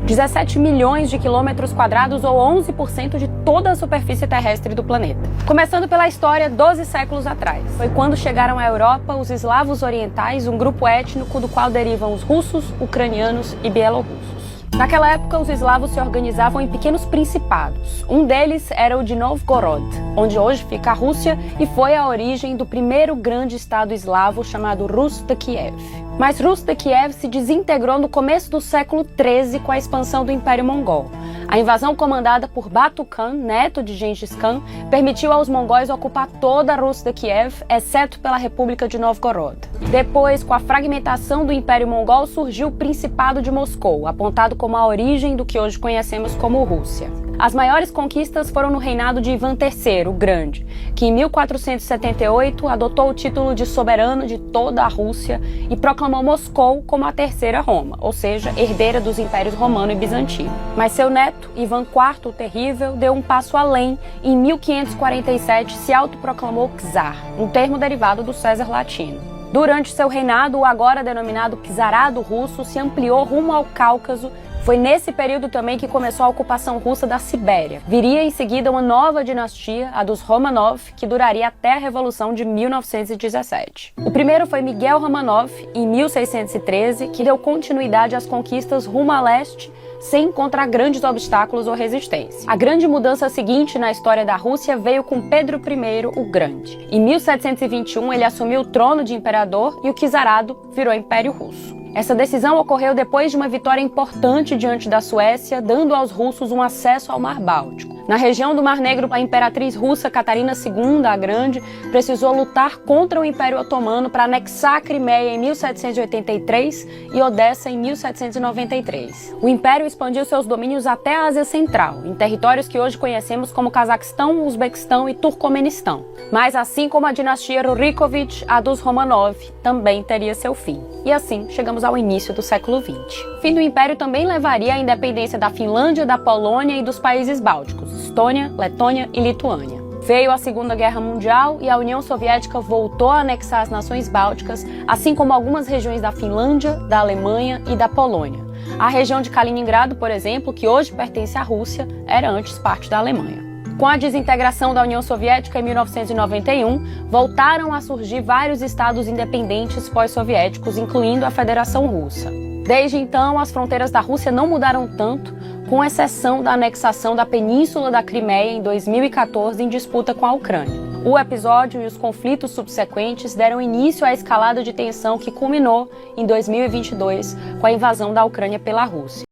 17 milhões de quilômetros quadrados ou 11% de toda a superfície terrestre do planeta. Começando pela história 12 séculos atrás. Foi quando chegaram à Europa os eslavos orientais, um grupo étnico do qual derivam os russos, ucranianos e bielorrussos. Naquela época, os eslavos se organizavam em pequenos principados. Um deles era o de Novgorod, onde hoje fica a Rússia, e foi a origem do primeiro grande estado eslavo chamado Rus de Kiev. Mas Rus de Kiev se desintegrou no começo do século XIII com a expansão do Império Mongol. A invasão comandada por Batu Khan, neto de Gengis Khan, permitiu aos mongóis ocupar toda a Rus de Kiev, exceto pela República de Novgorod. Depois, com a fragmentação do Império Mongol, surgiu o Principado de Moscou, apontado como a origem do que hoje conhecemos como Rússia. As maiores conquistas foram no reinado de Ivan III, o Grande, que em 1478 adotou o título de soberano de toda a Rússia e proclamou Moscou como a terceira Roma, ou seja, herdeira dos impérios romano e bizantino. Mas seu neto, Ivan IV o Terrível, deu um passo além e em 1547 se autoproclamou czar, um termo derivado do César latino. Durante seu reinado, o agora denominado Czarado russo se ampliou rumo ao Cáucaso. Foi nesse período também que começou a ocupação russa da Sibéria. Viria em seguida uma nova dinastia, a dos Romanov, que duraria até a Revolução de 1917. O primeiro foi Miguel Romanov, em 1613, que deu continuidade às conquistas rumo a leste, sem encontrar grandes obstáculos ou resistência. A grande mudança seguinte na história da Rússia veio com Pedro I o Grande. Em 1721, ele assumiu o trono de imperador e o czarado virou Império Russo. Essa decisão ocorreu depois de uma vitória importante diante da Suécia, dando aos russos um acesso ao Mar Báltico. Na região do Mar Negro, a imperatriz russa Catarina II, a Grande, precisou lutar contra o Império Otomano para anexar a Crimeia em 1783 e Odessa em 1793. O Império expandiu seus domínios até a Ásia Central, em territórios que hoje conhecemos como Cazaquistão, Uzbequistão e Turcomenistão. Mas assim como a dinastia Rurikovich, a dos Romanov também teria seu fim. E assim chegamos ao início do século XX. O fim do Império também levaria à independência da Finlândia, da Polônia e dos países bálticos, Estônia, Letônia e Lituânia. Veio a Segunda Guerra Mundial e a União Soviética voltou a anexar as nações bálticas, assim como algumas regiões da Finlândia, da Alemanha e da Polônia. A região de Kaliningrado, por exemplo, que hoje pertence à Rússia, era antes parte da Alemanha. Com a desintegração da União Soviética em 1991, voltaram a surgir vários estados independentes pós-soviéticos, incluindo a Federação Russa. Desde então, as fronteiras da Rússia não mudaram tanto, com exceção da anexação da Península da Crimeia em 2014 em disputa com a Ucrânia. O episódio e os conflitos subsequentes deram início à escalada de tensão que culminou em 2022 com a invasão da Ucrânia pela Rússia.